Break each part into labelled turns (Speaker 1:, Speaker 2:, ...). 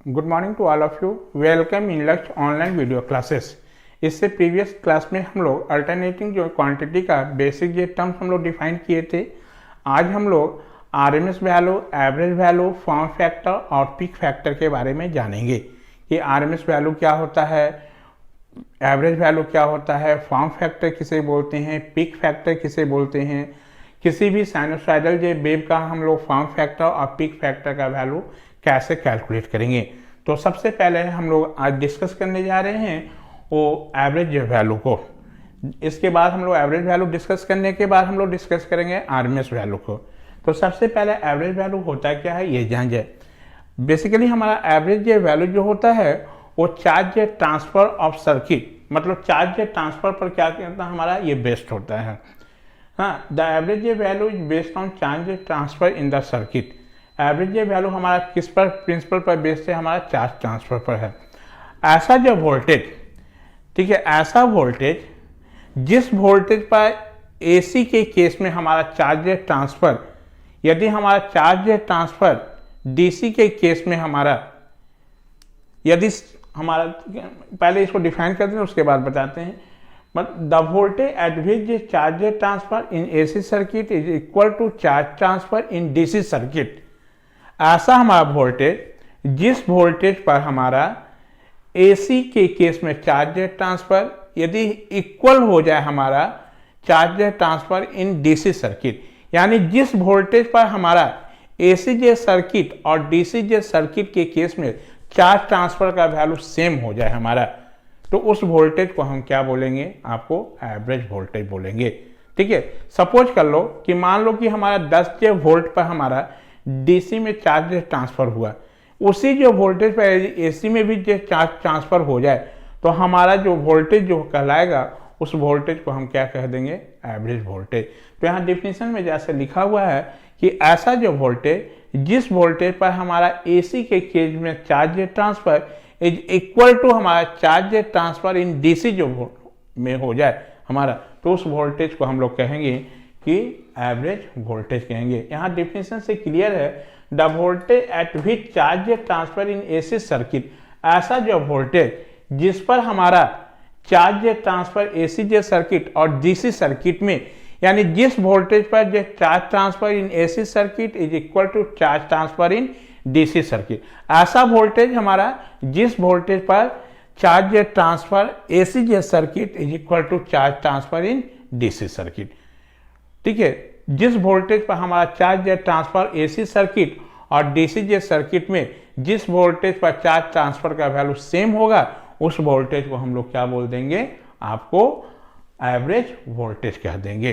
Speaker 1: Good morning to all of you. Welcome in Lakshya online video classes. इससे previous class में हम लोग alternating जो क्वांटिटी का बेसिक ये टर्म्स हम लोग डिफाइन किए थे। आज हम लोग RMS value, average value, form factor और पिक फैक्टर के बारे में जानेंगे कि आरएमएस वैल्यू क्या होता है, एवरेज वैल्यू क्या होता है, फॉर्म फैक्टर किसे बोलते हैं, पिक फैक्टर किसे बोलते हैं, किसी भी साइनोसॉइडल जे वेव का हम लोग फॉर्म फैक्टर और पिक फैक्टर का वैल्यू कैसे कैलकुलेट करेंगे। तो सबसे पहले हम लोग आज डिस्कस करने जा रहे हैं वो एवरेज वैल्यू को। इसके बाद हम लोग एवरेज वैल्यू डिस्कस करने के बाद हम लोग डिस्कस करेंगे आरएमएस वैल्यू को। तो सबसे पहले एवरेज वैल्यू होता क्या है ये जान जाए। बेसिकली हमारा एवरेज वैल्यू जो होता है वो चार्ज ट्रांसफर ऑफ सर्किट, मतलब चार्ज ट्रांसफर पर क्या कहता है हमारा ये बेस्ड होता है। हाँ, the average value is based on charge transfer in the circuit. Average value हमारा किस पर प्रिंसिपल पर बेस्ड है, हमारा चार्ज ट्रांसफर पर है। ऐसा जो वोल्टेज, ठीक है, ऐसा वोल्टेज जिस वोल्टेज पर एसी के केस में हमारा चार्ज ट्रांसफर, यदि हमारा चार्ज ट्रांसफर डीसी के केस में हमारा, यदि हमारा, पहले इसको डिफाइन करते हैं उसके बाद बताते हैं। But the voltage at which charge transfer in AC circuit is equal to charge transfer in DC circuit. ऐसा हमारा वोल्टेज जिस वोल्टेज पर हमारा एसी के केस में चार्ज ट्रांसफर यदि इक्वल हो जाए हमारा charge transfer in DC circuit, यानी जिस वोल्टेज पर हमारा एसी जे सर्किट और डीसी जे सर्किट के केस में चार्ज ट्रांसफर का वैल्यू सेम हो जाए हमारा, तो उस वोल्टेज को हम क्या बोलेंगे, आपको एवरेज वोल्टेज बोलेंगे। ठीक है, सपोज कर लो कि मान लो कि हमारा 10 वोल्ट पर हमारा डीसी में चार्ज ट्रांसफर हुआ, उसी जो वोल्टेज पर एसी में भी जो चार्ज ट्रांसफर हो जाए तो हमारा जो वोल्टेज जो कहलाएगा उस वोल्टेज को हम क्या कह देंगे, एवरेज वोल्टेज। तो यहाँ डिफिनीशन में जैसे लिखा हुआ है कि ऐसा जो वोल्टेज जिस वोल्टेज पर हमारा एसी के केस में charge transfer is equal to हमारा चार्ज ट्रांसफर इन डीसी जो में हो जाए हमारा, तो उस वोल्टेज को हम लोग कहेंगे कि एवरेज वोल्टेज कहेंगे। यहाँ डिफिनीशन से क्लियर है, the voltage at which charge transfer in AC circuit, ऐसा जो वोल्टेज जिस पर हमारा चार्ज ट्रांसफर एसी जे सर्किट और डीसी सर्किट में, यानी जिस वोल्टेज पर जो charge transfer in AC circuit is equal to charge transfer in DC circuit, ऐसा वोल्टेज हमारा जिस वोल्टेज पर चार्ज ट्रांसफर एसी जे circuit is equal to charge transfer in DC circuit. ठीक है, जिस वोल्टेज पर हमारा चार्ज ट्रांसफर एसी सर्किट और डीसी जे सर्किट में जिस वोल्टेज पर चार्ज ट्रांसफर का वैल्यू सेम होगा उस वोल्टेज को हम लोग क्या बोल देंगे, आपको एवरेज वोल्टेज कह देंगे।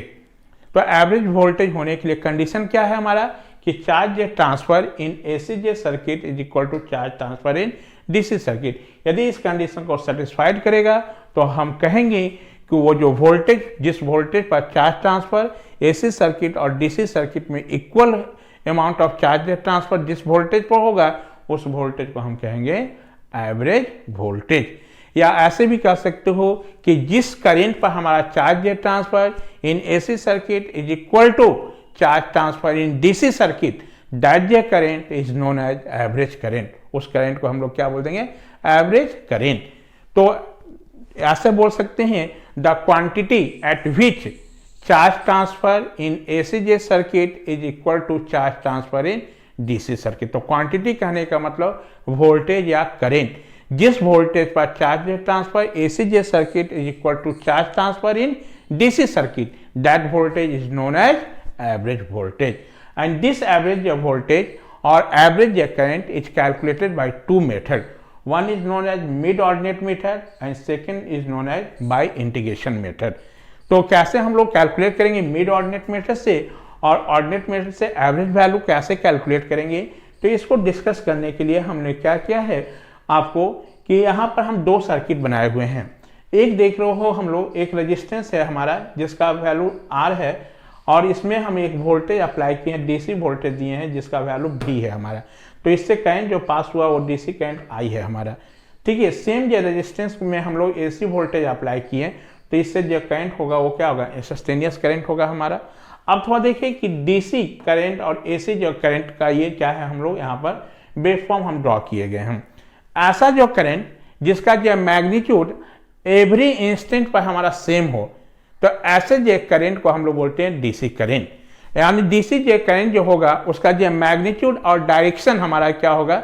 Speaker 1: तो एवरेज वोल्टेज होने के लिए कंडीशन क्या है हमारा कि चार्ज ट्रांसफर इन एसी जे circuit is equal to charge transfer in DC circuit. यदि इस कंडीशन को सेटिस्फाइड करेगा तो हम कहेंगे कि वो जो वोल्टेज जिस वोल्टेज पर चार्ज ट्रांसफर एसी सर्किट और डीसी सर्किट में equal amount of charge transfer जिस वोल्टेज पर होगा उस वोल्टेज को हम कहेंगे एवरेज वोल्टेज। या ऐसे भी कह सकते हो कि जिस करंट पर हमारा charge transfer in AC circuit is equal to charge transfer in DC circuit, that जे current is known as average current. उस करंट को हम लोग क्या बोल देंगे, एवरेज करंट। तो ऐसे बोल सकते हैं, the quantity at which charge transfer in AC जे circuit is equal to charge transfer in DC circuit. तो क्वांटिटी कहने का मतलब वोल्टेज या करंट, जिस वोल्टेज पर चार्ज ट्रांसफर एसी जे circuit is equal to charge transfer in DC circuit, that voltage is known as average voltage. And this average voltage और average current is calculated by two method. One is known as mid ordinate method and second is known as by integration method। तो कैसे हम लोग calculate करेंगे mid ordinate method से और ordinate method से average value कैसे कैलकुलेट करेंगे, तो इसको डिस्कस करने के लिए हमने क्या किया है आपको कि यहाँ पर हम दो सर्किट बनाए हुए हैं। एक देख रहे हो हम लोग, एक रेजिस्टेंस है हमारा जिसका वैल्यू R है और इसमें हम एक वोल्टेज अप्लाई किए हैं, डीसी वोल्टेज दिए हैं जिसका वैल्यू V है हमारा। तो इससे करंट जो पास हुआ वो डीसी करंट I है हमारा। ठीक है, सेम जो रेजिस्टेंस में हम लोग एसी वोल्टेज अप्लाई किए तो इससे जो करंट होगा वो क्या होगा, इंस्टेंटेनियस करंट होगा हमारा। अब थोड़ा देखिए कि डीसी करंट और एसी जो करंट का ये क्या है, हम लोग यहाँ पर वेवफॉर्म हम ड्रॉ किए गए हैं। ऐसा जो करंट जिसका जो मैग्नीट्यूड एवरी इंस्टेंट पर हमारा सेम हो, तो ऐसे जो करंट को हम लोग बोलते हैं डीसी करंट। यानी डीसी जो करंट जो होगा उसका जो मैग्नीट्यूड और डायरेक्शन हमारा क्या होगा,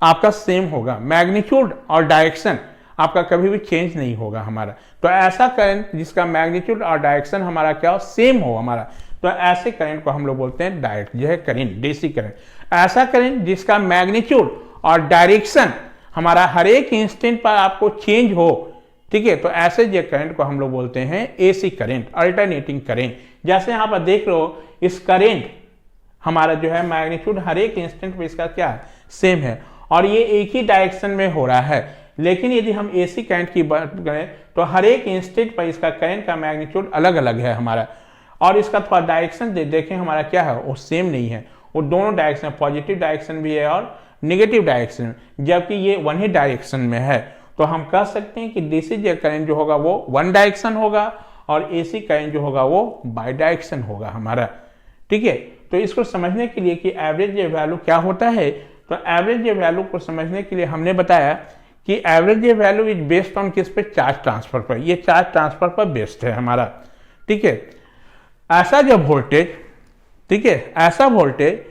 Speaker 1: आपका सेम होगा। मैग्नीट्यूड और डायरेक्शन आपका कभी भी चेंज नहीं होगा हमारा। तो ऐसा करंट जिसका मैग्नीट्यूड और डायरेक्शन हमारा क्या हो, सेम हो हमारा, तो ऐसे करंट को हम लोग बोलते हैं डायरेक्ट जो है करंट, डीसी करंट। ऐसा करंट जिसका मैग्नीट्यूड और डायरेक्शन हमारा हर एक इंस्टेंट पर आपको चेंज हो, ठीक है, तो ऐसे जो करंट को हम लोग बोलते हैं एसी करंट, अल्टरनेटिंग करंट। जैसे यहाँ पर देख रहे हो, इस करंट हमारा जो है मैग्नीट्यूड हर एक इंस्टेंट पर इसका क्या है, सेम है, और ये एक ही डायरेक्शन में हो रहा है। लेकिन यदि हम एसी करंट की बात करें तो हर एक इंस्टेंट पर इसका करंट का मैग्नीट्यूड अलग अलग है हमारा, और इसका थोड़ा डायरेक्शन देखें हमारा क्या है, वो सेम नहीं है। वो दोनों डायरेक्शन, पॉजिटिव डायरेक्शन भी है और नेगेटिव डायरेक्शन, जबकि ये वन ही डायरेक्शन में है। तो हम कह सकते हैं कि डीसी करंट जो होगा वो वन डायरेक्शन होगा और एसी करंट जो होगा वो बाई डायरेक्शन होगा हमारा, ठीक है। तो इसको समझने के लिए कि एवरेज वैल्यू क्या होता है, तो एवरेज वैल्यू को समझने के लिए हमने बताया कि average value is based on किस पे, चार्ज ट्रांसफर पर। ये चार्ज ट्रांसफर पर बेस्ड है हमारा, ठीक है। ऐसा जो वोल्टेज, ठीक है, ऐसा वोल्टेज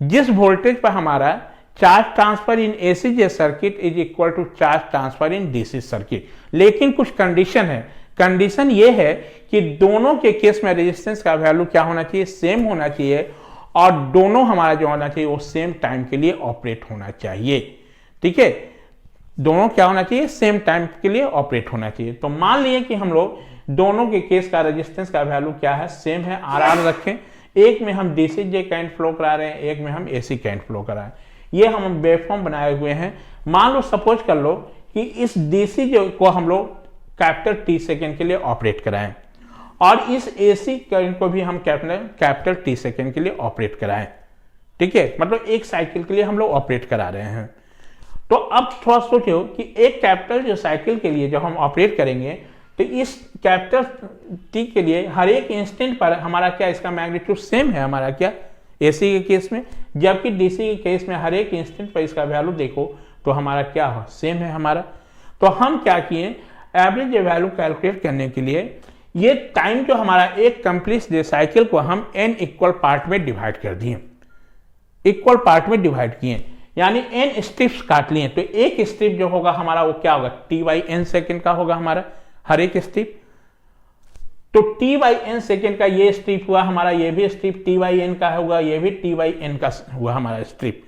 Speaker 1: जिस वोल्टेज पर हमारा चार्ज ट्रांसफर इन एसी जे circuit is equal to charge transfer in DC circuit. लेकिन कुछ कंडीशन है। कंडीशन ये है कि दोनों के केस में रेजिस्टेंस का वैल्यू क्या होना चाहिए, सेम होना चाहिए, और दोनों हमारा जो होना चाहिए वो सेम टाइम के लिए ऑपरेट होना चाहिए, ठीक है। दोनों क्या होना चाहिए, सेम टाइम के लिए ऑपरेट होना चाहिए। तो मान लिए कि हम लोग दोनों के केस का रेजिस्टेंस का वैल्यू क्या है, सेम है, आर रखें। एक में हम डीसी जे करंट फ्लो करा रहे हैं, एक में हम एसी करंट फ्लो करा रहे हैं। ये हम वेवफॉर्म बनाए हुए हैं। मान लो, सपोज कर लो कि इस डीसी जो को हम लोग कैपिटल टी सेकेंड के लिए ऑपरेट कराएं, और इस एसी करंट को भी हम कैपिटल टी सेकेंड के लिए ऑपरेट कराएं, ठीक है। मतलब एक साइकिल के लिए हम लोग ऑपरेट करा रहे हैं। तो अब थोड़ा सोचो कि एक कैपिटल जो साइकिल के लिए जब हम ऑपरेट करेंगे, तो इस कैपिटल टी के लिए हर एक इंस्टेंट पर हमारा क्या, इसका मैग्नीट्यूड सेम है हमारा क्या, एसी के केस में, जबकि डीसी के केस में हर एक इंस्टेंट पर इसका वैल्यू देखो तो हमारा क्या हो, सेम है हमारा। तो हम क्या किए, एवरेज वैल्यू कैलकुलेट करने के लिए ये टाइम जो हमारा एक कंप्लीट साइकिल को हम n इक्वल पार्ट में डिवाइड कर दिए, इक्वल पार्ट में डिवाइड किए, यानी n स्ट्रिप्स काट लिए। तो एक स्ट्रिप जो होगा हमारा वो क्या होगा, t/n सेकेंड का होगा हमारा हर एक स्ट्रिप। तो t/n सेकेंड का ये स्ट्रिप हुआ हमारा, ये भी स्ट्रिप t/n का होगा, ये भी t/n का हुआ हमारा स्ट्रिप।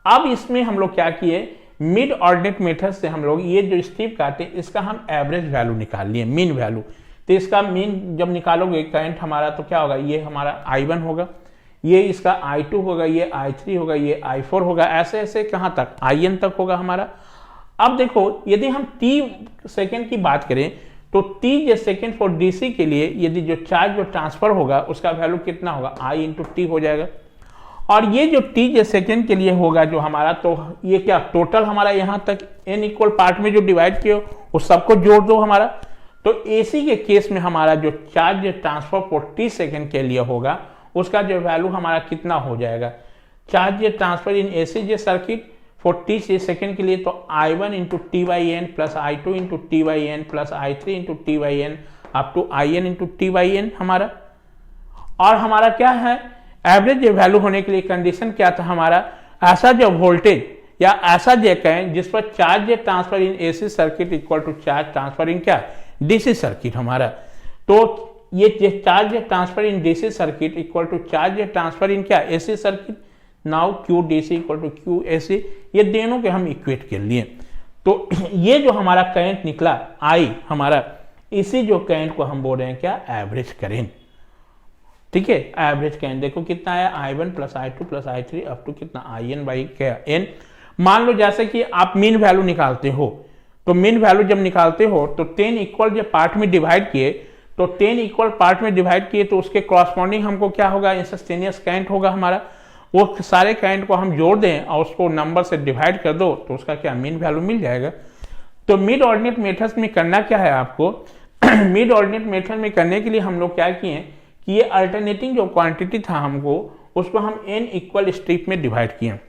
Speaker 1: अब इसमें हम लोग क्या किए, मिड ऑर्डिनेट मेथड से हम लोग ये जो स्ट्रिप काटे इसका हम एवरेज वैल्यू निकाल लिए, मीन वैल्यू। तो इसका मीन जब निकालोगे करंट हमारा, तो क्या होगा, ये हमारा I1 होगा, ये इसका I2 होगा, ये I3 होगा, ये I4 होगा, ऐसे ऐसे कहाँ तक, IN तक होगा हमारा। अब देखो, यदि हम t सेकेंड की बात करें तो t J second for DC के लिए यदि जो चार्ज जो ट्रांसफर होगा उसका वैल्यू कितना होगा, I इंटू टी हो जाएगा। और ये जो t जे सेकेंड के लिए होगा जो हमारा, तो ये क्या टोटल हमारा यहाँ तक n इक्वल पार्ट में जो डिवाइड किए उस सबको जोड़ दो हमारा। तो एसी के केस में हमारा जो charge transfer for t second के लिए होगा उसका जो वैल्यू हमारा कितना हो जाएगा, चार्ज ट्रांसफर इन एसी जे सर्किट फॉर t सेकेंड के लिए, तो I1 into t/n plus I2 into t/n plus I3 into t/n up to IN into t/n हमारा। और हमारा क्या है, एवरेज वैल्यू होने के लिए कंडीशन क्या था हमारा, ऐसा जो वोल्टेज या ऐसा जो कहें जिस पर charge transfer in AC circuit equal to charge transfer in क्या, डीसी सर्किट हमारा। तो ये charge transfer in DC circuit equal to charge transfer in क्या, AC circuit. Now Q DC equal to Q AC, ये दोनों के हम equate कर लिए। तो ये जो हमारा करंट निकला I हमारा, इसी जो करंट को हम बोल रहे हैं क्या, एवरेज करंट, ठीक है। एवरेज करंट देखो कितना आया, I1 plus I2 plus I3 up to कितना IN बाई क्या n। मान लो जैसे कि आप मीन वैल्यू निकालते हो, तो मीन वैल्यू जब निकालते हो तो 10 इक्वल जब पार्ट में डिवाइड किए, तो 10 इक्वल पार्ट में डिवाइड किए तो उसके कॉरस्पॉन्डिंग हमको क्या होगा, इंस्टेंटेनियस करंट होगा हमारा। वो सारे करंट को हम जोड़ दें और उसको नंबर से डिवाइड कर दो तो उसका क्या, मीन वैल्यू मिल जाएगा। तो मिड ऑर्डिनेट मेथड में करना क्या है आपको, मिड ऑर्डिनेट मेथड में करने के लिए हम लोग क्या किए कि ये अल्टरनेटिंग जो क्वांटिटी था हमको, उसको हम n इक्वल स्ट्रिप में डिवाइड किए।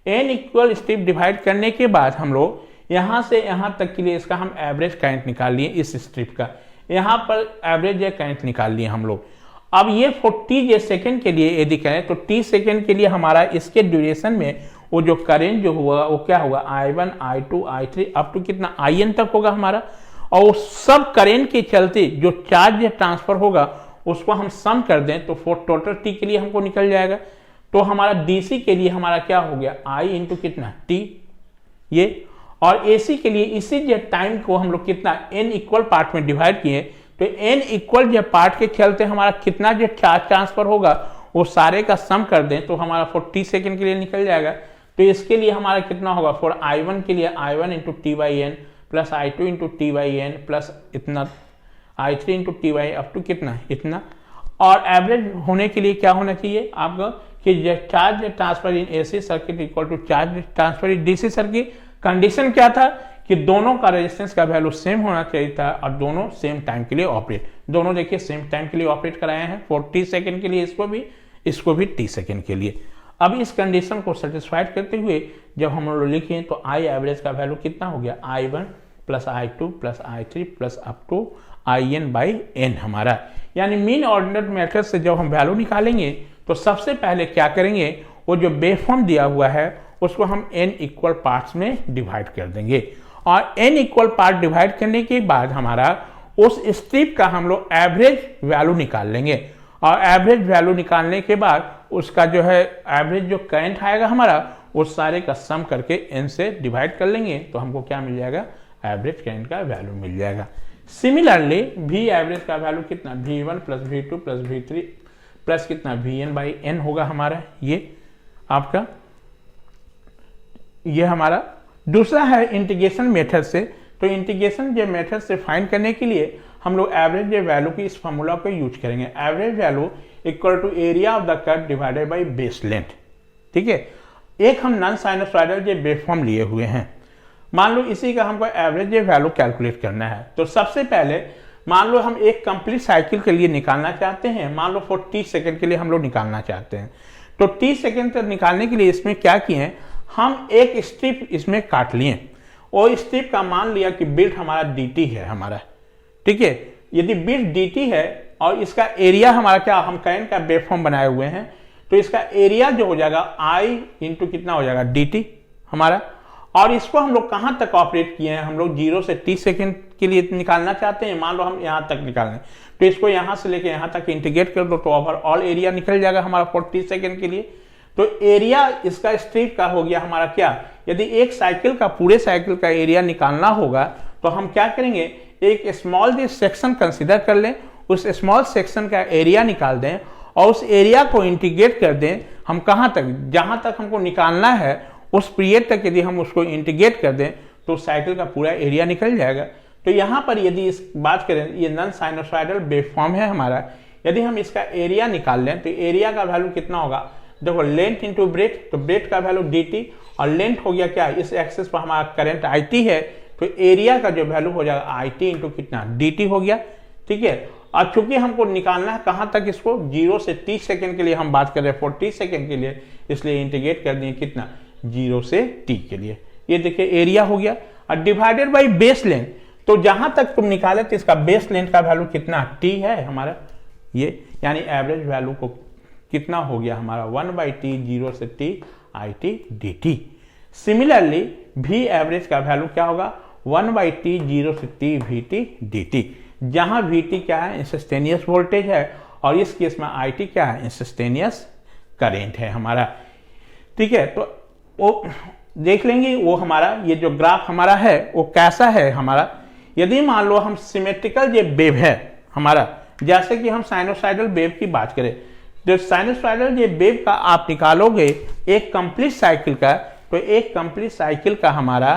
Speaker 1: n इक्वल स्ट्रिप डिवाइड करने के बाद हम लोग यहाँ से यहाँ तक के लिए इसका हम एवरेज करंट निकाल लिए इस स्ट्रिप का, यहाँ पर एवरेज करंट निकाल लिए हम लोग। अब ये 40 सेकेंड के लिए यदि करें तो t सेकेंड के लिए हमारा इसके ड्यूरेशन में वो जो करंट जो हुआ वो क्या होगा, I1 I2 I3 up to कितना IN तक होगा हमारा। और सब करंट के चलते जो चार्ज ट्रांसफर होगा उसको हम सम कर दें तो फॉर टोटल t के लिए हमको निकल जाएगा। तो हमारा DC के लिए हमारा क्या हो गया, I इंटू कितना t ये, और AC के लिए इसी जो टाइम को हम लोग कितना n इक्वल पार्ट में डिवाइड किए तो n इक्वल जो पार्ट के चलते हमारा कितना जो चार्ज ट्रांसफर होगा वो सारे का सम कर दें तो हमारा 40 सेकेंड के लिए निकल जाएगा। तो इसके लिए हमारा कितना होगा, फॉर I1 के लिए I1 into t by n plus I2 into t by n plus इतना I3 into t by up to कितना इतना। और एवरेज होने के लिए क्या होना चाहिए आपका कि charge transfer in AC circuit equal to charge transfer in DC circuit. Condition क्या था कि दोनों का रेजिस्टेंस का वैल्यू सेम होना चाहिए था और दोनों सेम टाइम के लिए ऑपरेट, दोनों देखिए सेम टाइम के लिए ऑपरेट कराए हैं, 40 सेकेंड के लिए इसको भी t सेकेंड के लिए। अब इस कंडीशन को सेटिस्फाइड करते हुए जब हम लोग लिखें तो I एवरेज का वैल्यू कितना हो गया, I1 plus I2 plus I3 plus up to IN by n हमारा। यानी मीन ऑर्डिनल मेथड से जब हम वैल्यू निकालेंगे तो सबसे पहले क्या करेंगे, वो जो वेवफॉर्म दिया हुआ है उसको हम n इक्वल पार्ट्स में डिवाइड कर देंगे और n इक्वल पार्ट डिवाइड करने के बाद हमारा उस स्ट्रिप का हम लोग एवरेज वैल्यू निकाल लेंगे और एवरेज वैल्यू निकालने के बाद उसका जो है एवरेज जो करंट आएगा हमारा उस सारे का सम करके n से डिवाइड कर लेंगे तो हमको क्या मिल जाएगा, एवरेज करंट का वैल्यू मिल जाएगा। सिमिलरली V एवरेज का वैल्यू कितना, V1 plus V2 plus V3 plus कितना Vn बाई n होगा हमारा। ये आपका ये हमारा दूसरा है इंटीग्रेशन मेथड से। तो इंटीग्रेशन जो मेथड से फाइंड करने के लिए हम लोग एवरेज वैल्यू की इस फॉर्मूला को यूज करेंगे, average value equal to area of the curve divided by base length. ठीक है, एक हम नॉन साइनसॉइडल जो वेवफॉर्म लिए हुए हैं, मान लो इसी का हमको एवरेज वैल्यू कैलकुलेट करना है। तो सबसे पहले मान लो हम एक कंप्लीट साइकिल के लिए निकालना चाहते हैं, मान लो 40 सेकेंड के लिए हम लोग निकालना चाहते हैं। तो 30 सेकेंड तक निकालने के लिए इसमें क्या किए, हम एक स्ट्रिप इसमें काट लिए और स्ट्रिप का मान लिया कि बिल्ट हमारा dt है हमारा। ठीक है, यदि बिल्ट dt है और इसका एरिया हमारा क्या, हम करंट का वेवफॉर्म बनाए हुए हैं तो इसका एरिया जो हो जाएगा I इंटू कितना हो जाएगा dt हमारा। और इसको हम लोग कहाँ तक ऑपरेट किए हैं, हम लोग 0 से 30 सेकेंड के लिए निकालना चाहते हैं, मान लो हम यहाँ तक निकालें तो इसको यहाँ से लेके यहाँ तक इंटीग्रेट कर दो तो ओवरऑल एरिया निकल जाएगा हमारा 40 सेकेंड के लिए। तो एरिया इसका स्ट्रिप का हो गया हमारा क्या, यदि एक साइकिल का पूरे साइकिल का एरिया निकालना होगा तो हम क्या करेंगे, एक स्मॉल सेक्शन कंसिडर कर लें, उस स्मॉल सेक्शन का एरिया निकाल दें और उस एरिया को इंटीग्रेट कर दें हम कहाँ तक, जहाँ तक हमको निकालना है उस पीरियड तक यदि हम उसको इंटीग्रेट कर दें तो साइकिल का पूरा एरिया निकल जाएगा। तो यहाँ पर यदि इस बात करें, ये नॉन साइनसॉइडल वेवफॉर्म है हमारा, यदि हम इसका एरिया निकाल लें तो एरिया का वैल्यू कितना होगा, देखो लेंथ इंटू ब्रेथ, तो ब्रेथ का वैल्यू dt और लेंथ हो गया क्या, इस एक्सिस पर हमारा करंट IT है तो एरिया का जो वैल्यू हो जाएगा IT इंटू कितना dt हो गया। ठीक है, और चूंकि हमको निकालना है कहाँ तक, इसको 0 से 30 सेकेंड के लिए हम बात कर रहे हैं 40 सेकेंड के लिए, इसलिए इंटीग्रेट कर दिए कितना 0 से t के लिए। ये देखिए एरिया हो गया और डिवाइडेड बाई बेस लेंथ, तो जहां तक तुम निकाले तो इसका बेस लेंथ का वैल्यू कितना t है हमारा ये, यानी एवरेज वैल्यू को कितना हो गया हमारा 1/t 0 से t IT dt। Similarly V average का वैल्यू क्या होगा 1/t 0 से t VT dt, जहां VT क्या है, इंस्टेंटेनियस वोल्टेज है और इस केस में IT क्या है, इंस्टेंटेनियस करंट है हमारा। ठीक है, तो वो देख लेंगे वो हमारा ये जो ग्राफ हमारा है वो कैसा है हमारा। यदि मान लो हम सिमेट्रिकल ये वेव है हमारा, जैसे कि हम साइनोसाइडल वेव की बात करें, जो साइनोसाइडल ये वेव का आप निकालोगे एक कंप्लीट साइकिल का, तो एक कंप्लीट साइकिल का हमारा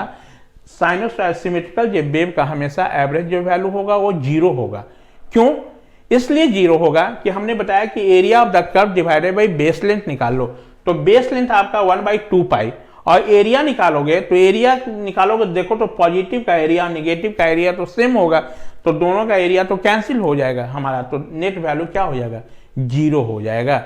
Speaker 1: साइनोसाइडल सिमेट्रिकल ये वेव का हमेशा एवरेज जो वैल्यू होगा वो 0 होगा। क्यों, इसलिए 0 होगा कि हमने बताया कि area of the curve divided by base length निकाल लो, तो बेस लेंथ आपका 1/2 पाई और एरिया निकालोगे तो एरिया निकालोगे देखो तो पॉजिटिव का एरिया और निगेटिव का एरिया तो सेम होगा, तो दोनों का एरिया तो कैंसिल हो जाएगा हमारा, तो नेट वैल्यू क्या हो जाएगा 0 हो जाएगा।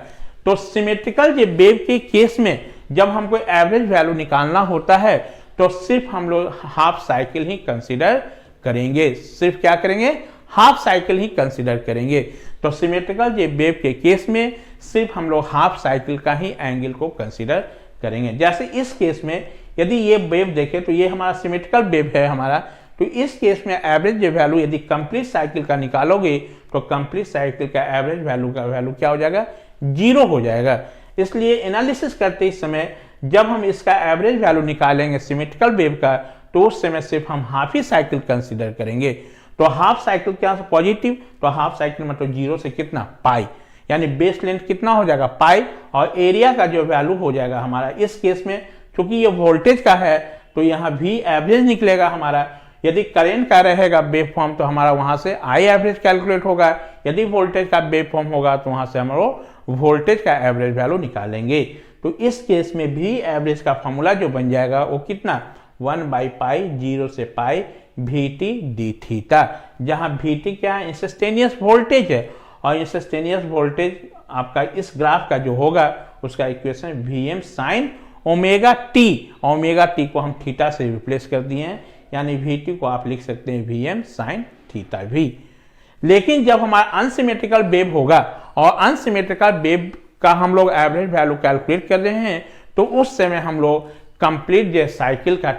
Speaker 1: तो सिमेट्रिकल ये वेव के केस में जब हमको एवरेज वैल्यू निकालना होता है तो सिर्फ हम लोग हाफ साइकिल ही कंसीडर करेंगे। सिर्फ क्या करेंगे? हाफ साइकिल ही कंसीडर करेंगे। तो सिमेट्रिकल वेव के केस में सिर्फ हम लोग हाफ साइकिल का ही एंगल को कंसीडर करेंगे। जैसे इस केस में यदि ये वेव देखें तो ये हमारा सिमेट्रिकल वेव है हमारा, तो इस केस में एवरेज वैल्यू यदि कंप्लीट साइकिल का निकालोगे तो कंप्लीट साइकिल का एवरेज वैल्यू का वैल्यू क्या हो जाएगा? 0 हो जाएगा। इसलिए एनालिसिस करते इस समय जब हम इसका एवरेज वैल्यू निकालेंगे सिमेट्रिकल वेव का, तो उस समय सिर्फ हम हाफ ही साइकिल कंसीडर करेंगे। तो हाफ साइकिल क्या पॉजिटिव, तो हाफ साइकिल मतलब 0 से कितना? पाई, यानी बेस लेंथ कितना हो जाएगा? पाई, और एरिया का जो वैल्यू हो जाएगा हमारा इस केस में, क्योंकि ये वोल्टेज का है तो यहाँ भी एवरेज निकलेगा हमारा। यदि करंट का रहेगा वेव फॉर्म तो हमारा वहां से आई एवरेज कैलकुलेट होगा। यदि वोल्टेज का वेव फॉर्म होगा तो वहां से हम लोग वोल्टेज का एवरेज वैल्यू निकालेंगे। तो इस केस में भी एवरेज का फॉर्मूला जो बन जाएगा वो कितना? 1/पाई 0 से पाई VT d थीटा, जहां VT क्या है? इंस्टेंटेनियस वोल्टेज है, और इंस्टेंटेनियस वोल्टेज आपका इस ग्राफ का जो होगा उसका equation Vm sin omega T, omega T को हम थीटा से रिप्लेस कर दिए हैं, यानी VT को आप लिख सकते हैं Vm sin थीटा V। लेकिन जब हमारा अनसिमेट्रिकल वेव होगा और अनसिमेट्रिकल वेव का हम लोग एवरेज वैल्यू कैलकुलेट कर रहे हैं, तो उस समय हम लोग कंप्लीट जे साइकिल का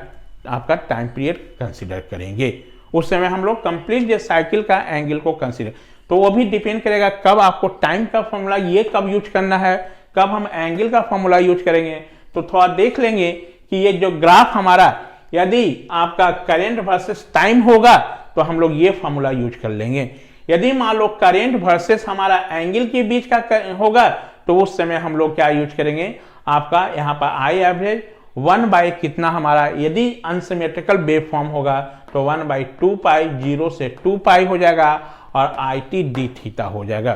Speaker 1: आपका टाइम पीरियड कंसीडर करेंगे। उस समय हम लोग कंप्लीट जे साइकिल का एंगल को कंसीडर, तो वो भी डिपेंड करेगा कब आपको टाइम का फॉर्मूला ये कब यूज करना है, कब हम एंगल का फॉर्मूला यूज करेंगे। तो थोड़ा देख लेंगे कि ये जो ग्राफ हमारा यदि आपका करंट वर्सेस टाइम होगा तो हम लोग ये फॉर्मूला यूज कर लेंगे। यदि मान लो करंट वर्सेस हमारा एंगल के बीच का होगा तो उस समय हम लोग क्या यूज करेंगे? आपका यहाँ पर आई एवरेज 1 कितना हमारा, यदि अनसिमेट्रिकल वेव फॉर्म होगा तो 1/2 पाई 0 से 2 पाई हो जाएगा और IT d थीटा हो जाएगा।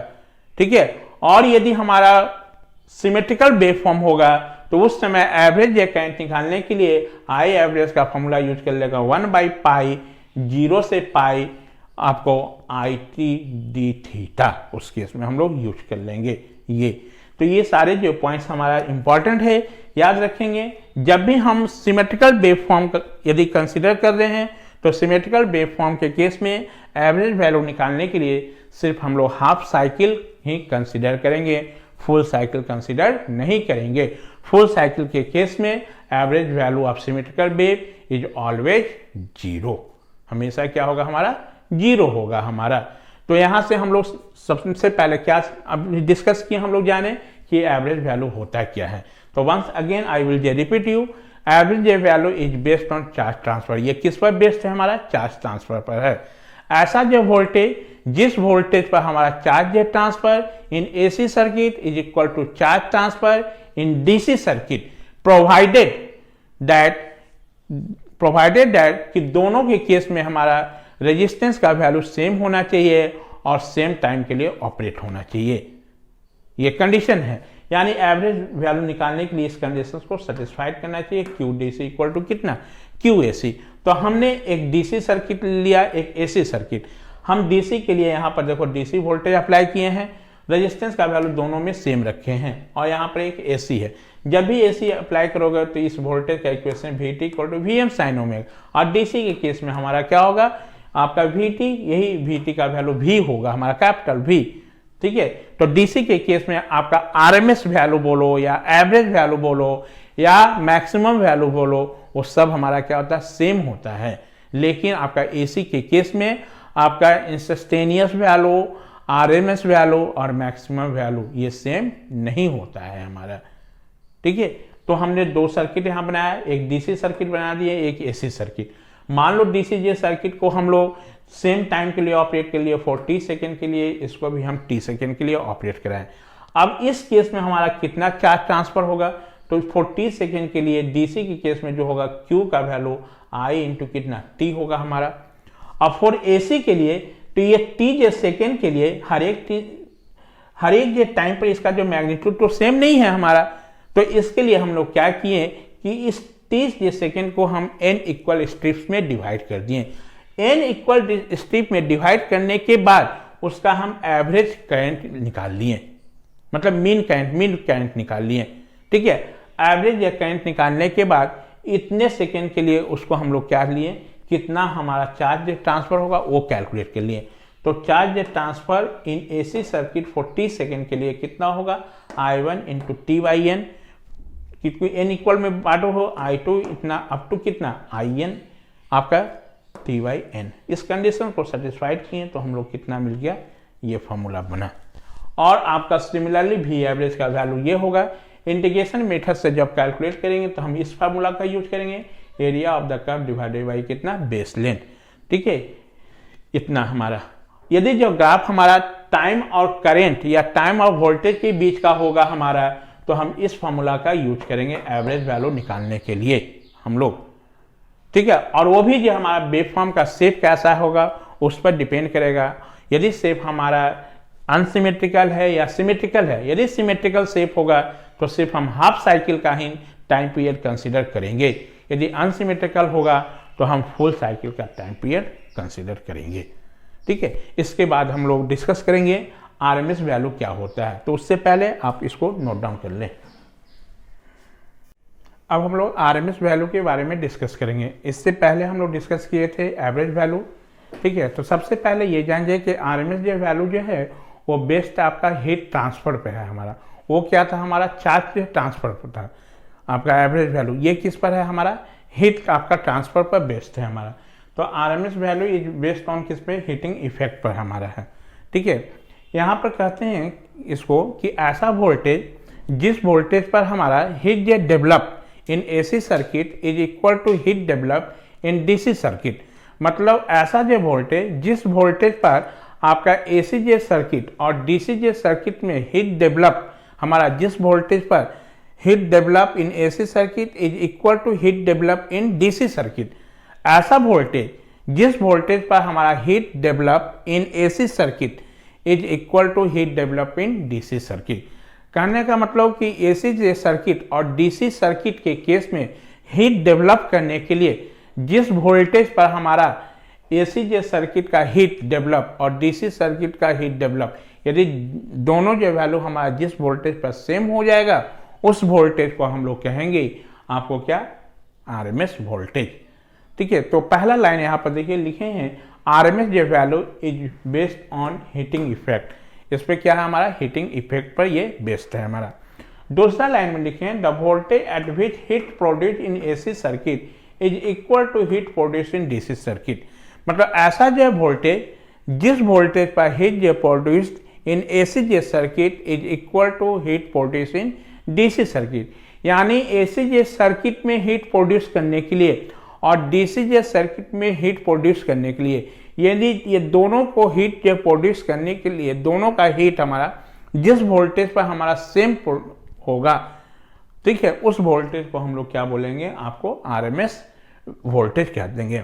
Speaker 1: ठीक है। और यदि हमारा सिमेट्रिकल वेव फॉर्म होगा तो उस समय एवरेज या करंट निकालने के लिए आई एवरेज का फॉर्मूला यूज कर लेगा 1/पाई 0 से पाई आपको IT d थीटा, उस केस में हम लोग यूज कर लेंगे ये। तो ये सारे जो पॉइंट्स हमारा इंपॉर्टेंट है, याद रखेंगे। जब भी हम सिमेट्रिकल वेव फॉर्म यदि कंसीडर कर रहे हैं तो सिमेट्रिकल वेव फॉर्म के केस में एवरेज वैल्यू निकालने के लिए सिर्फ हम लोग हाफ साइकिल ही कंसीडर करेंगे, फुल साइकिल कंसीडर नहीं करेंगे। फुल साइकिल के केस में average value of symmetrical wave is always 0, हमेशा क्या होगा? हमारा 0 होगा हमारा। तो यहां से हम लोग सबसे पहले क्या अब डिस्कस किए, हम लोग जाने कि एवरेज वैल्यू होता क्या है। तो once again I will repeat you, average value is based on charge transfer. ये किस पर बेस्ड है? हमारा चार्ज ट्रांसफर पर है। ऐसा जो वोल्टेज, जिस वोल्टेज पर हमारा charge transfer in AC circuit is equal to charge transfer in DC circuit, provided that कि दोनों के केस में हमारा रेजिस्टेंस का वैल्यू सेम होना चाहिए और सेम टाइम के लिए ऑपरेट होना चाहिए। ये कंडीशन है, यानी एवरेज वैल्यू निकालने के लिए इस कंडीशन को सेटिस्फाइड करना चाहिए। QDC इक्वल टू कितना? QAC। तो हमने एक DC सर्किट लिया, एक AC सर्किट। हम DC के लिए यहाँ पर देखो DC वोल्टेज अप्लाई किए हैं, रेजिस्टेंस का वैल्यू दोनों में सेम रखे हैं, और यहाँ पर एक AC है। जब भी AC अप्लाई करोगे तो इस वोल्टेज का equation VT equal to Vm sin omega, और DC के केस में हमारा क्या होगा? आपका VT, यही VT का वैल्यू V होगा हमारा, कैपिटल V। ठीक है। तो DC के केस में आपका RMS वैल्यू बोलो या एवरेज वैल्यू बोलो या मैक्सिमम वैल्यू बोलो, वो सब हमारा क्या होता है? सेम होता है। लेकिन आपका AC के केस में आपका इंस्टेंटेनियस वैल्यू, RMS वैल्यू और मैक्सिमम वैल्यू ये सेम नहीं होता है हमारा। ठीक है। तो हमने 2 सर्किट यहाँ बनाया, एक DC सर्किट बना दिए, एक AC सर्किट। मान लो DC सर्किट को हम लोग सेम टाइम के लिए ऑपरेट के लिए 40 सेकेंड के लिए, इसको भी हम T सेकेंड के लिए ऑपरेट कराएं। अब इस केस में हमारा कितना चार्ज ट्रांसफर होगा? तो 40 सेकेंड के लिए DC के केस में जो होगा Q का वैल्यू I इंटू कितना? T होगा हमारा। अब फॉर AC के लिए तो ये T जे सेकेंड के लिए हर एक जे टाइम पर इसका जो मैग्नीट्यूड तो सेम नहीं है हमारा। तो इसके लिए हम लोग क्या किए कि इस 30 जे सेकेंड को हम n इक्वल स्ट्रिप्स में डिवाइड कर दिए। n इक्वल स्ट्रिप में डिवाइड करने के बाद उसका हम एवरेज करंट निकाल लिए, मतलब मीन करंट निकाल लिए। ठीक है। एवरेज या करंट निकालने के बाद इतने सेकेंड के लिए उसको हम लोग क्या लिए, कितना हमारा चार्ज ट्रांसफर होगा वो कैलकुलेट कर लिए। तो charge transfer in AC circuit 40 second के लिए कितना होगा, I1 into t by n, क्योंकि एन इक्वल में बांटो हो, I2 इतना अप टू कितना IN आपका टी बाई एन। इस कंडीशन को सेटिस्फाइड किए तो हम लोग कितना मिल गया, ये फॉर्मूला बना। और आपका सिमिलरली भी एवरेज का वैल्यू ये होगा। इंटीग्रेशन मेथड से जब कैलकुलेट करेंगे तो हम इस फार्मूला का यूज करेंगे, area of the curve divided by कितना, बेस लेंथ। ठीक है, इतना हमारा। यदि जो ग्राफ हमारा टाइम और करंट या टाइम और वोल्टेज के बीच का होगा हमारा, तो हम इस फार्मूला का यूज करेंगे एवरेज वैल्यू निकालने के लिए हम लोग। ठीक है, और वो भी जो हमारा वेवफॉर्म का शेप कैसा होगा उस पर डिपेंड करेगा। यदि शेप हमारा अनसिमेट्रिकल है या सिमेट्रिकल है, यदि सिमेट्रिकल शेप होगा तो सिर्फ हम हाफ साइकिल का ही टाइम पीरियड कंसीडर करेंगे, यदि अनसिमेट्रिकल होगा तो हम फुल साइकिल का टाइम पीरियड कंसीडर करेंगे। ठीक है, इसके बाद हम लोग डिस्कस करेंगे आरएमएस वैल्यू क्या होता है। तो उससे पहले आप इसको नोट डाउन कर लें। अब हम लोग आरएमएस वैल्यू के बारे में डिस्कस करेंगे। इससे पहले हम लोग डिस्कस किए थे एवरेज वैल्यू। ठीक है, तो सबसे पहले ये जानिए कि आरएमएस जो वैल्यू जो है वो बेस्ड आपका हीट ट्रांसफर पे है हमारा। वो क्या था, हमारा चार्ज ट्रांसफर पर था। आपका एवरेज वैल्यू ये किस पर है, हमारा हीट आपका ट्रांसफर पर बेस्ड है हमारा। तो RMS value is based on किस पे, हीटिंग इफेक्ट पर हमारा है। ठीक है, यहाँ पर कहते हैं इसको कि ऐसा वोल्टेज जिस वोल्टेज पर हमारा हीट जेट develop in AC circuit is equal to heat develop in DC circuit. मतलब ऐसा जो वोल्टेज जिस वोल्टेज पर आपका एसी जे सर्किट और डीसी जे सर्किट में हीट डेवलप, हमारा जिस वोल्टेज पर heat develop in AC circuit is equal to heat develop in DC circuit. ऐसा वोल्टेज जिस वोल्टेज पर हमारा heat develop in AC circuit is equal to heat develop in DC circuit. कहने का मतलब कि एसी जे सर्किट और डीसी सर्किट के केस में हीट डेवलप करने के लिए जिस वोल्टेज पर हमारा एसी जे सर्किट का हीट डेवलप और डीसी सर्किट का हीट डेवलप, यदि दोनों जो वैल्यू हमारा जिस वोल्टेज पर सेम हो जाएगा उस वोल्टेज को हम लोग कहेंगे आपको क्या, आरएमएस वोल्टेज। ठीक है, तो पहला लाइन यहाँ पर देखिए लिखे हैं, आरएमएस जो value is based on heating effect. इस पर क्या है, हमारा हीटिंग इफेक्ट पर ये बेस्ड है हमारा। दूसरा लाइन में लिखे हैं, the voltage at which heat produce in AC circuit is equal to heat produce in DC circuit. मतलब ऐसा जो वोल्टेज जिस वोल्टेज पर हीट जो प्रोड्यूस्ड इन एसी जे circuit is equal to heat produce in DC circuit. यानी AC जे circuit में हीट प्रोड्यूस करने के लिए और डीसी जे सर्किट में हीट प्रोड्यूस करने के लिए, यदि ये दोनों को हीट जो प्रोड्यूस करने के लिए दोनों का हीट हमारा जिस वोल्टेज पर हमारा सेम होगा, ठीक है, उस वोल्टेज को हम लोग क्या बोलेंगे, आपको आरएमएस वोल्टेज कह देंगे।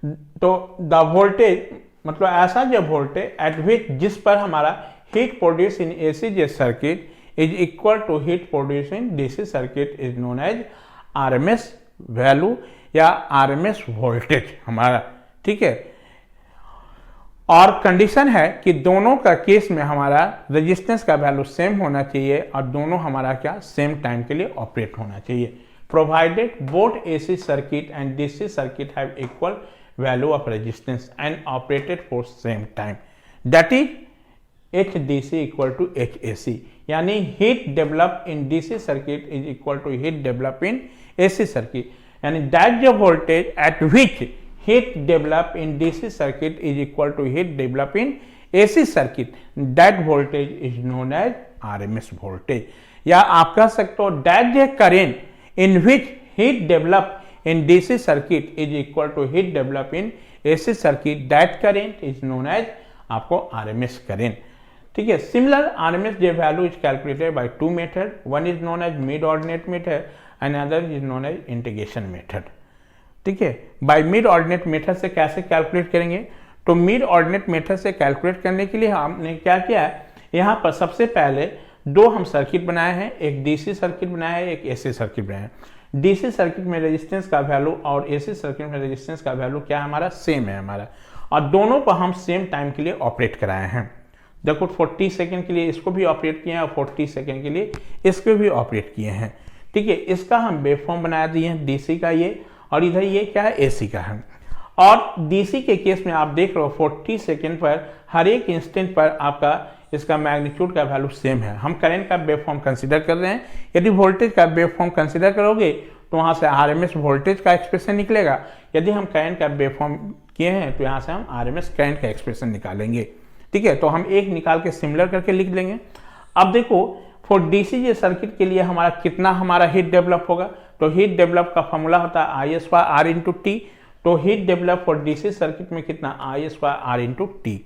Speaker 1: तो द वोल्टेज मतलब ऐसा जो वोल्टेज एट विच जिस पर हमारा हीट प्रोड्यूस इन एसी जे circuit is equal to heat produce in DC circuit is known as RMS value या आरएमएस वोल्टेज हमारा। ठीक है, और कंडीशन है कि दोनों का केस में हमारा रेजिस्टेंस का वैल्यू सेम होना चाहिए और दोनों हमारा क्या, सेम टाइम के लिए ऑपरेट होना चाहिए। Provided both AC circuit and DC circuit have equal value of resistance and operated for same time, that is HDC equal to HAC। यानी heat develop in DC circuit is equal to heat develop in AC circuit. यानी that जो voltage at which heat develop in DC circuit is equal to heat develop in AC circuit, that voltage is known as RMS voltage. या आप कह सकते हो that जो current in which heat develop in DC circuit is equal to heat develop in AC circuit, that current is known as आपको RMS current। ठीक है, similar RMS J value is calculated by two method, one is known as mid ordinate method and another is known as integration method। ठीक है, by mid ordinate method से कैसे calculate करेंगे, तो mid ordinate method से calculate करने के लिए हमने क्या किया है, यहाँ पर सबसे पहले दो हम सर्किट बनाए हैं, एक DC सर्किट बनाया है, एक AC सर्किट बनाया है। डीसी सर्किट में रेजिस्टेंस का वैल्यू और एसी सर्किट में रेजिस्टेंस का वैल्यू क्या है, हमारा सेम है हमारा, और दोनों को हम सेम टाइम के लिए ऑपरेट कराए हैं। देखो 40 सेकंड के लिए इसको भी ऑपरेट किए हैं और 40 सेकंड के लिए इसको भी ऑपरेट किए हैं। ठीक है, इसका हम वेवफॉर्म बना दिए हैं डीसी का ये, और इधर ये क्या है एसी का है। और डीसी के केस में आप देख रहे हो 40 सेकंड पर हर एक इंस्टेंट पर आपका इसका मैग्नीट्यूड का वैल्यू सेम है। हम करंट का वेवफॉर्म कंसीडर कर रहे हैं, यदि वोल्टेज का वेवफॉर्म कंसीडर करोगे तो वहां से आरएमएस वोल्टेज का एक्सप्रेशन निकलेगा। यदि हम करंट का वेवफॉर्म किए हैं तो यहाँ से हम आरएमएस करंट का एक्सप्रेशन निकालेंगे। ठीक है, तो हम एक निकाल के सिमिलर करके लिख देंगे। अब देखो फॉर डीसी सर्किट के लिए हमारा कितना हमारा हीट डेवलप होगा, तो हीट डेवलप का फॉर्मूला होता है आई स्क्वायर आर इंटू टी। तो heat develop for DC circuit में कितना आई स्क्वायर आर इंटू टी।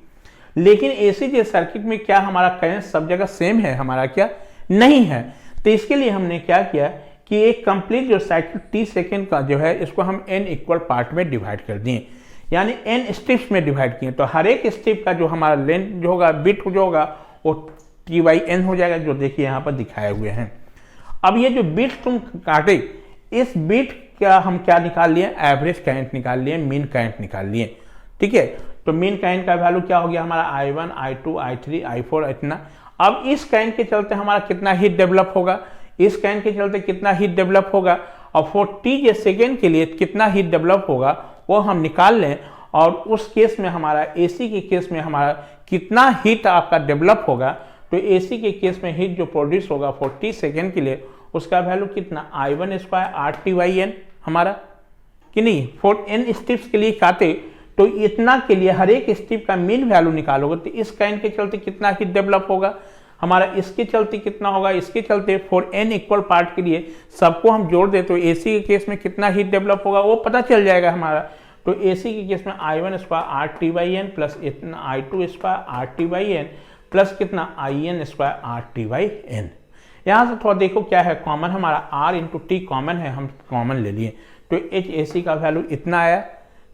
Speaker 1: लेकिन एसी सर्किट में क्या हमारा करंट सब जगह सेम है, हमारा क्या नहीं है। तो इसके लिए हमने क्या किया कि एक कंप्लीट जो साइकिल 30 सेकेंड का जो है इसको हम n इक्वल पार्ट में डिवाइड कर दिए, यानी n स्टेप्स में डिवाइड किए। तो हर एक स्टेप का जो हमारा लेंथ जो होगा बिट जो होगा वो t/n हो जाएगा, जो देखिए यहाँ पर दिखाए हुए हैं। अब ये जो बिट तुम काटे, इस बिट का हम क्या निकाल लिए, एवरेज करंट निकाल लिए, मीन करंट निकाल लिए। ठीक है, तो मीन करंट का वैल्यू क्या हो गया हमारा I1 I2 I3 I4 इतना। अब इस करंट के चलते हमारा कितना हीट डेवलप होगा, इस करंट के चलते कितना हीट डेवलप होगा, और 40 सेकेंड के लिए कितना हीट डेवलप होगा वो हम निकाल लें। और उस केस में हमारा एसी के केस में हमारा कितना हीट आपका डेवलप होगा, तो एसी के केस में हीट जो प्रोड्यूस होगा 40 सेकेंड के लिए उसका वैल्यू कितना I1 स्क्वायर RT/n हमारा, कि नहीं। 4n स्टेप्स के लिए काटे तो इतना के लिए हर एक स्टेप का मीन वैल्यू निकालोगे तो इस करंट के चलते कितना हीट डेवलप होगा हमारा, इसके चलते कितना होगा, इसके चलते 4n इक्वल पार्ट के लिए सबको हम जोड़ दे तो एसी के केस में कितना हीट डेवलप होगा वो पता चल जाएगा हमारा। तो एसी के केस में I1 स्क्वायर RT/n प्लस इतना I2 स्क्वायर RT/n प्लस कितना IN स्क्वायर RT/n। यहाँ से थोड़ा देखो क्या है कॉमन, हमारा R इंटू टी कॉमन है, हम कॉमन ले लिए तो HAC का वैल्यू इतना आया।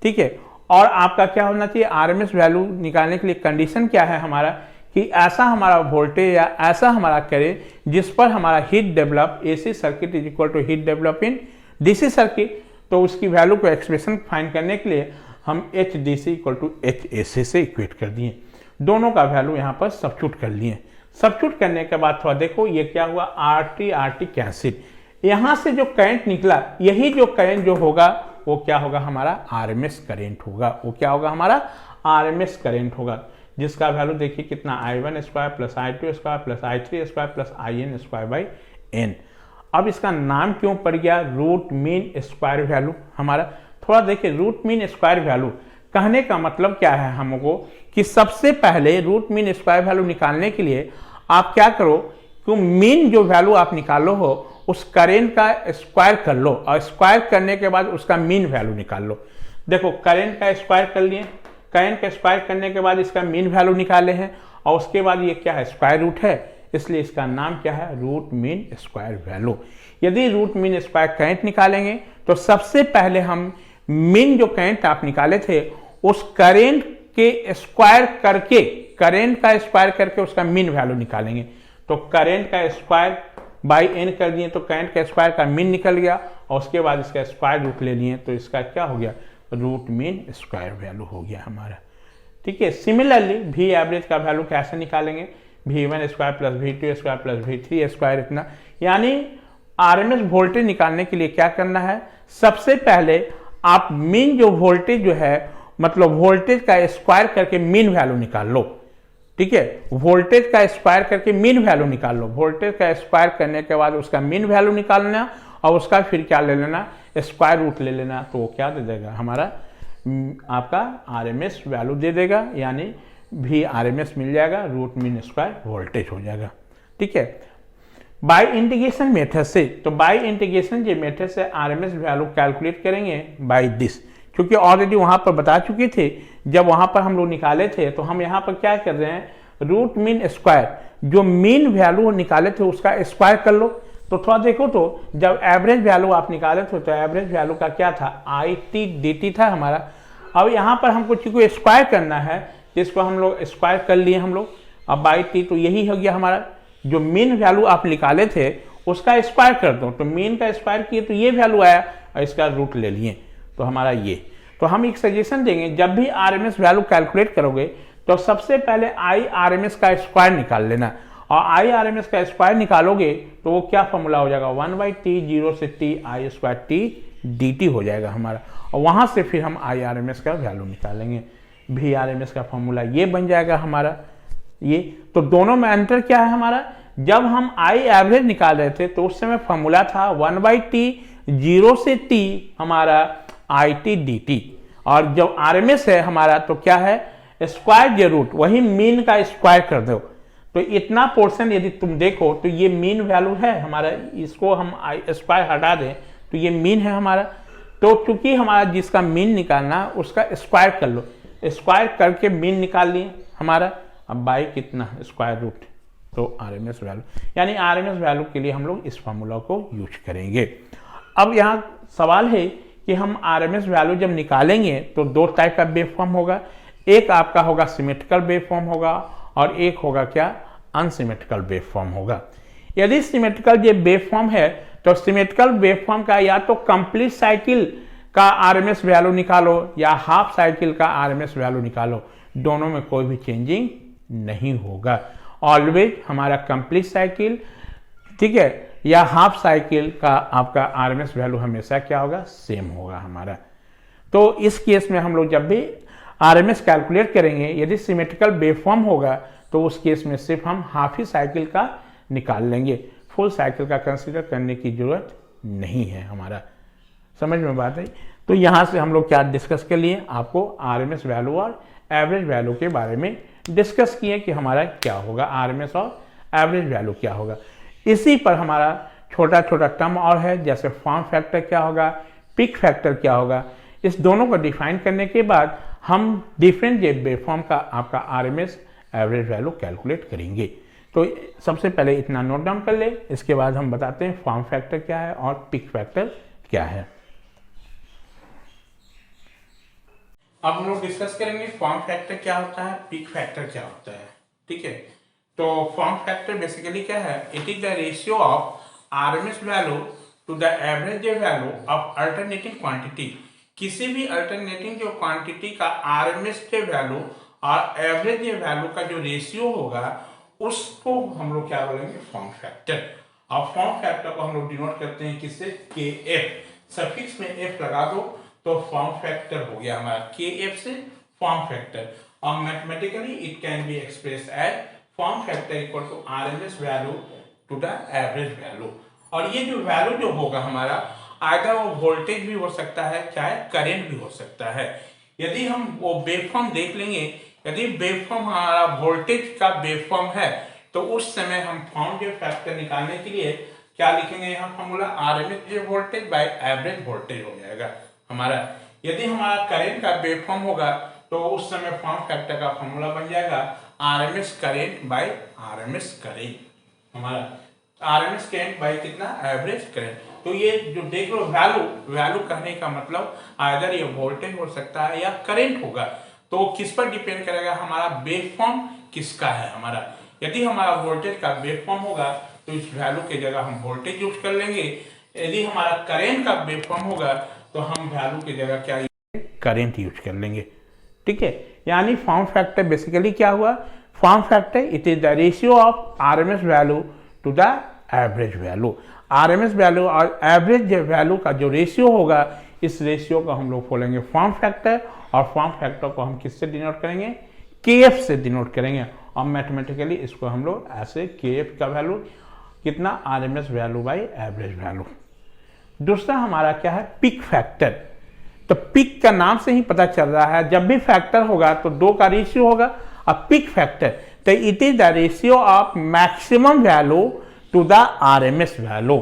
Speaker 1: ठीक है, और आपका क्या होना चाहिए आरएमएस वैल्यू निकालने के लिए कंडीशन क्या है हमारा कि ऐसा हमारा वोल्टेज या ऐसा हमारा करे जिस पर हमारा heat develop AC circuit is equal to heat develop in DC circuit. तो उसकी वैल्यू को एक्सप्रेशन फाइंड करने के लिए हम HDC इक्वल टू HAC से इक्वेट कर दिए, दोनों का वैल्यू यहाँ पर सब्स्टिट्यूट कर लिए। सब्स्टिट्यूट करने के बाद थोड़ा देखो ये क्या हुआ, RT कैंसिल, यहाँ से जो करंट निकला यही जो करंट जो होगा वो क्या होगा हमारा आरएमएस करंट होगा, वो क्या होगा हमारा आरएमएस करंट होगा, जिसका वैल्यू देखिए कितना I1 square plus I2 square plus I3 square plus IN square by n। अब इसका नाम क्यों पड़ गया रूट मीन स्क्वायर वैल्यू हमारा। थोड़ा देखिए रूट मीन स्क्वायर वैल्यू कहने का मतलब क्या है हमको कि सबसे पहले रूट मीन स्क्वायर वैल्यू निकालने के लिए आप क्या करो कि मीन जो वैल्यू आप निकालो हो उस करेंट का स्क्वायर कर लो और स्क्वायर करने के बाद उसका मीन वैल्यू निकाल लो। देखो करेंट का स्क्वायर कर लिए, करेंट का स्क्वायर करने के बाद इसका मीन वैल्यू निकाले हैं और उसके बाद ये क्या है स्क्वायर रूट है, इसलिए इसका नाम क्या है रूट मीन स्क्वायर वैल्यू। यदि रूट मीन स्क्वायर करंट निकालेंगे तो सबसे पहले हम मीन जो करंट आप निकाले थे उस करंट के स्क्वायर करके, करंट का स्क्वायर करके उसका मीन वैल्यू निकालेंगे। तो करंट का स्क्वायर बाई n कर दिए तो करंट का स्क्वायर का मीन निकल गया और उसके बाद इसका स्क्वायर रूट ले लिए तो इसका क्या हो गया रूट मीन स्क्वायर वैल्यू हो गया हमारा। ठीक है, सिमिलरली वी एवरेज का वैल्यू कैसे निकालेंगे, V1 square plus V2 square plus V3 square इतना। यानी आरएमएस वोल्टेज निकालने के लिए क्या करना है, सबसे पहले आप मीन जो वोल्टेज जो है मतलब वोल्टेज का स्क्वायर करके मीन वैल्यू निकाल लो। ठीक है, वोल्टेज का स्क्वायर करके मीन वैल्यू निकाल लो, वोल्टेज का स्क्वायर करने के बाद उसका मीन वैल्यू निकालना और उसका फिर क्या ले लेना स्क्वायर रूट ले लेना, तो वो क्या दे देगा हमारा आपका आरएमएस वैल्यू दे देगा, यानी भी आरएमएस मिल जाएगा, रूट मीन स्क्वायर वोल्टेज हो जाएगा। ठीक है, बाय इंटीग्रेशन मेथड से, तो बाय इंटीग्रेशन जे मेथड से आरएमएस वैल्यू कैलकुलेट करेंगे बाय दिस, क्योंकि ऑलरेडी वहां पर बता चुके थे जब वहां पर हम लोग निकाले थे। तो हम यहाँ पर क्या कर रहे हैं रूट मीन स्क्वायर जो मीन वैल्यू निकाले थे उसका स्क्वायर कर लो। तो थोड़ा देखो तो जब एवरेज वैल्यू आप निकाले थे तो एवरेज वैल्यू का क्या था IT dt था हमारा। अब यहाँ पर हमको चूंकि स्क्वायर करना है जिसको हम लोग स्क्वायर कर लिए हम लोग, अब बाई टी तो यही हो गया हमारा जो मीन वैल्यू आप निकाले थे उसका स्क्वायर कर दो, तो मीन का स्क्वायर किए तो ये वैल्यू आया और इसका रूट ले लिए तो हमारा ये। तो हम एक सजेशन देंगे जब भी आरएमएस वैल्यू कैलकुलेट करोगे तो सबसे पहले आई आर एम एस का स्क्वायर निकाल लेना, और आई आर एम एस का स्क्वायर निकालोगे तो वो क्या फॉर्मूला हो जाएगा, 1/t 0 से t आई स्क्वायर t dt हो जाएगा हमारा, और वहां से फिर हम आई आर एम एस का वैल्यू निकालेंगे, वी आर एम एस का फॉर्मूला ये बन जाएगा हमारा ये। तो दोनों में अंतर क्या है हमारा, जब हम आई एवरेज निकाल रहे थे तो उस समय फॉर्मूला था 1/t 0 से t हमारा आई टी डी टी, और जब आर एम एस है हमारा तो क्या है, स्क्वायर जे रूट, वही मीन का स्क्वायर कर दो। तो इतना पोर्शन यदि तुम देखो तो ये मीन वैल्यू है हमारा, इसको हम स्क्वायर हटा दें तो ये मीन है हमारा। तो चूंकि हमारा जिसका मीन निकालना उसका स्क्वायर कर लो, स्क्वायर करके मीन निकाल लिए हमारा, अब बाई कितना स्क्वायर रूट, तो आरएमएस वैल्यू, यानी आरएमएस वैल्यू के लिए हम लोग इस फार्मूला को यूज करेंगे। अब यहाँ सवाल है कि हम आरएमएस वैल्यू जब निकालेंगे तो दो टाइप का वेव फॉर्म होगा, एक आपका होगा सिमेट्रिकल वेव फॉर्म होगा और एक होगा क्या, अनसिमेट्रिकल वेव फॉर्म होगा। यदि सिमेट्रिकल ये वेव फॉर्म है तो सिमेट्रिकल वेव फॉर्म का या तो कंप्लीट साइकिल का आरएमएस वैल्यू निकालो या हाफ साइकिल का आरएमएस वैल्यू निकालो, दोनों में कोई भी चेंजिंग नहीं होगा। ऑलवेज हमारा कंप्लीट साइकिल, ठीक है, या हाफ साइकिल का आपका आरएमएस वैल्यू हमेशा क्या होगा, सेम होगा हमारा। तो इस केस में हम लोग जब भी आरएमएस कैलकुलेट करेंगे, यदि सिमेट्रिकल वेवफॉर्म होगा तो उस केस में सिर्फ हम हाफ ही साइकिल का निकाल लेंगे, फुल साइकिल का कंसीडर करने की जरूरत नहीं है हमारा। समझ में बात है। तो यहाँ से हम लोग क्या डिस्कस कर लिए, आपको आरएमएस वैल्यू और एवरेज वैल्यू के बारे में डिस्कस किए कि हमारा क्या होगा, आरएमएस और एवरेज वैल्यू क्या होगा। इसी पर हमारा छोटा छोटा टर्म और है, जैसे फॉर्म फैक्टर क्या होगा, पिक फैक्टर क्या होगा। इस दोनों को डिफाइन करने के बाद हम डिफरेंट वेवफॉर्म का आपका आरएमएस एवरेज वैल्यू कैलकुलेट करेंगे। तो सबसे पहले इतना नोट डाउन कर ले, इसके बाद हम बताते हैं फॉर्म फैक्टर क्या है और पिक फैक्टर क्या है। अब हम लोग डिस्कस करेंगे फॉर्म फैक्टर क्या होता है, पिक फैक्टर क्या होता है। ठीक है, तो फॉर्म फैक्टर बेसिकली क्या है, it is the ratio of RMS value to the average value of alternating quantity. किसी भी अल्टरनेटिंग जो क्वांटिटी का आरएमएस के वैल्यू और एवरेज वैल्यू का जो रेशियो होगा उसको हम लोग क्या बोलेंगे, फॉर्म फैक्टर। और फॉर्म फैक्टर को हम लोग डिनोट करते हैं किससे, के एफ, सफिक्स में एफ लगा दो तो फॉर्म फैक्टर हो गया हमारा, के एफ से फॉर्म फैक्टर। और mathematically it can be express as form factor equal to RMS value to the average value. और ये जो वैल्यू जो होगा हमारा, आइदर वो वोल्टेज भी हो सकता है चाहे करंट भी हो सकता है। यदि हम वो वेवफॉर्म देख लेंगे, यदि वेवफॉर्म हमारा वोल्टेज का वेवफॉर्म है तो उस समय हम फॉर्म जो फैक्टर निकालने के लिए क्या लिखेंगे, यहाँ formula RMS voltage by average voltage हो जाएगा हमारा। यदि हमारा करंट का वेवफॉर्म होगा तो उस समय फॉर्म फैक्टर का फॉर्मूला बन जाएगा RMS current by RMS current, हमारा आरएमएस करंट बाय कितना, एवरेज करंट। तो ये जो देख लो वैल्यू कहने का मतलब आइदर ये वोल्टेज हो सकता है या करंट होगा। तो किस पर डिपेंड करेगा, हमारा वेवफॉर्म किसका है हमारा। यदि हमारा वोल्टेज का वेवफॉर्म होगा तो इस वैल्यू के जगह हम वोल्टेज यूज कर लेंगे। यदि हमारा करंट का वेवफॉर्म होगा तो हम वैल्यू की जगह क्या, करंट यूज कर लेंगे। ठीक है, यानी फॉर्म फैक्टर बेसिकली क्या हुआ, form factor it is the ratio of RMS value to the average value. RMS value और एवरेज वैल्यू का जो रेशियो होगा, इस रेशियो को हम लोग बोलेंगे फॉर्म फैक्टर। और फॉर्म फैक्टर को हम किससे डिनोट करेंगे, केएफ से डिनोट करेंगे। और मैथमेटिकली इसको हम लोग ऐसे केएफ का वैल्यू कितना, RMS value by average value. दूसरा हमारा क्या है, पिक फैक्टर। तो पिक का नाम से ही पता चल रहा है, जब भी फैक्टर होगा तो दो का रेशियो होगा। अब पिक फैक्टर तो it is the ratio of maximum value to the RMS value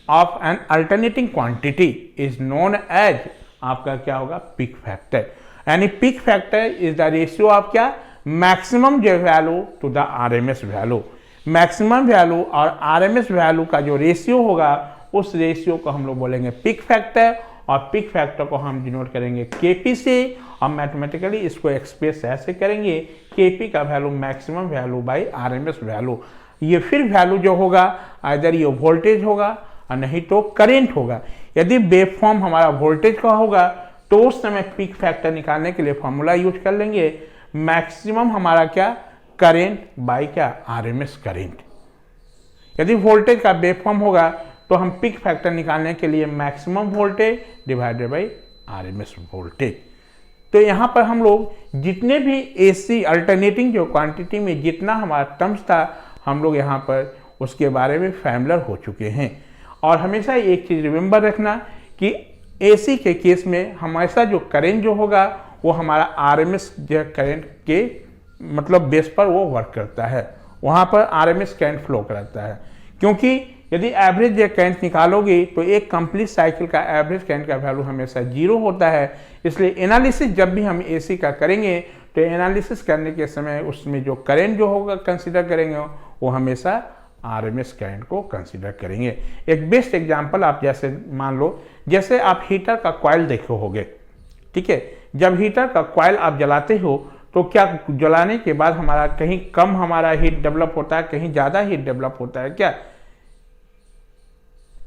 Speaker 1: of an alternating quantity is known as, आपका क्या होगा, पिक फैक्टर। यानी peak factor is the ratio of क्या, maximum value to the RMS value. Maximum value और RMS value का जो ratio होगा उस रेशियो को हम लोग बोलेंगे पिक फैक्टर। और पिक फैक्टर को हम डिनोट करेंगे केपी से। और मैथमेटिकली इसको एक्सप्रेस ऐसे करेंगे, केपी का value maximum value by RMS value. ये फिर वैल्यू जो होगा आइदर ये वोल्टेज होगा और नहीं तो करंट होगा। यदि वेवफॉर्म हमारा वोल्टेज का होगा तो उस समय पिक फैक्टर निकालने के लिए फॉर्मूला यूज कर लेंगे मैक्सिमम हमारा क्या करेंट बाई क्या आरएमएस करेंट। यदि वोल्टेज का वेवफॉर्म होगा तो हम पीक फैक्टर निकालने के लिए maximum voltage divided by RMS voltage. तो यहाँ पर हम लोग जितने भी एसी अल्टरनेटिंग जो क्वांटिटी में जितना हमारा टर्म्स था हम लोग यहाँ पर उसके बारे में फैमिलियर हो चुके हैं। और हमेशा एक चीज़ रिमेंबर रखना कि एसी के केस में हमेशा जो करंट जो होगा वो हमारा आरएमएस करंट के मतलब बेस पर वो वर्क करता है, वहाँ पर आरएमएस करंट फ्लो करता है। क्योंकि यदि एवरेज करंट निकालोगे तो एक कंप्लीट साइकिल का एवरेज करंट का वैल्यू हमेशा 0 होता है। इसलिए एनालिसिस जब भी हम एसी का करेंगे तो एनालिसिस करने के समय उसमें जो करंट जो होगा कंसिडर करेंगे वो हमेशा आरएमएस करंट को कंसीडर करेंगे। एक बेस्ट एग्जांपल आप जैसे मान लो, जैसे आप हीटर का कॉइल देखे होगे, ठीक है। जब हीटर का कॉइल आप जलाते हो तो क्या जलाने के बाद हमारा कहीं कम हमारा हीट डेवलप होता है, कहीं ज़्यादा हीट डेवलप होता है क्या?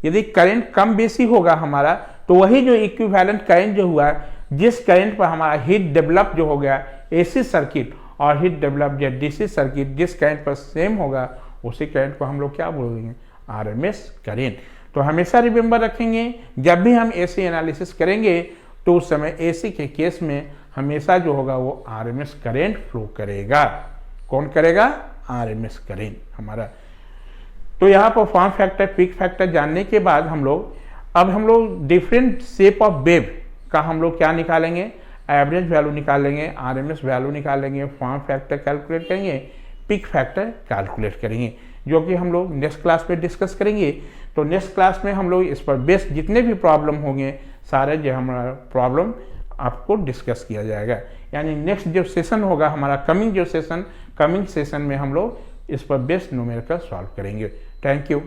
Speaker 1: यदि करंट कम बेसी होगा हमारा तो वही जो इक्विवेलेंट करंट जो हुआ, जिस करंट पर हमारा हीट डेवलप जो हो गया एसी सर्किट और हीट डेवलप या डीसी सर्किट जिस करंट पर सेम होगा उसी करंट को हम लोग क्या बोलेंगे? RMS current. तो हमेशा रिमेंबर रखेंगे जब भी हम एसी एनालिसिस करेंगे तो उस समय एसी के केस में हमेशा जो होगा वो आरएमएस करंट फ्लो करेगा। कौन करेगा? आरएमएस करंट हमारा। तो यहाँ पर फॉर्म फैक्टर पीक फैक्टर जानने के बाद हम लोग डिफरेंट शेप ऑफ वेव का हम लोग क्या निकालेंगे? एवरेज वैल्यू निकालेंगे, आरएमएस वैल्यू निकालेंगे, फॉर्म फैक्टर कैलकुलेट करेंगे, पीक फैक्टर कैलकुलेट करेंगे, जो कि हम लोग नेक्स्ट क्लास में डिस्कस करेंगे। तो नेक्स्ट क्लास में हम लोग इस पर बेस्ड जितने भी प्रॉब्लम होंगे सारे जो हमारा प्रॉब्लम आपको डिस्कस किया जाएगा। यानी नेक्स्ट जो सेशन होगा हमारा कमिंग सेशन में हम लोग इस पर बेस्ड न्यूमेरिकल सॉल्व करेंगे। Thank you.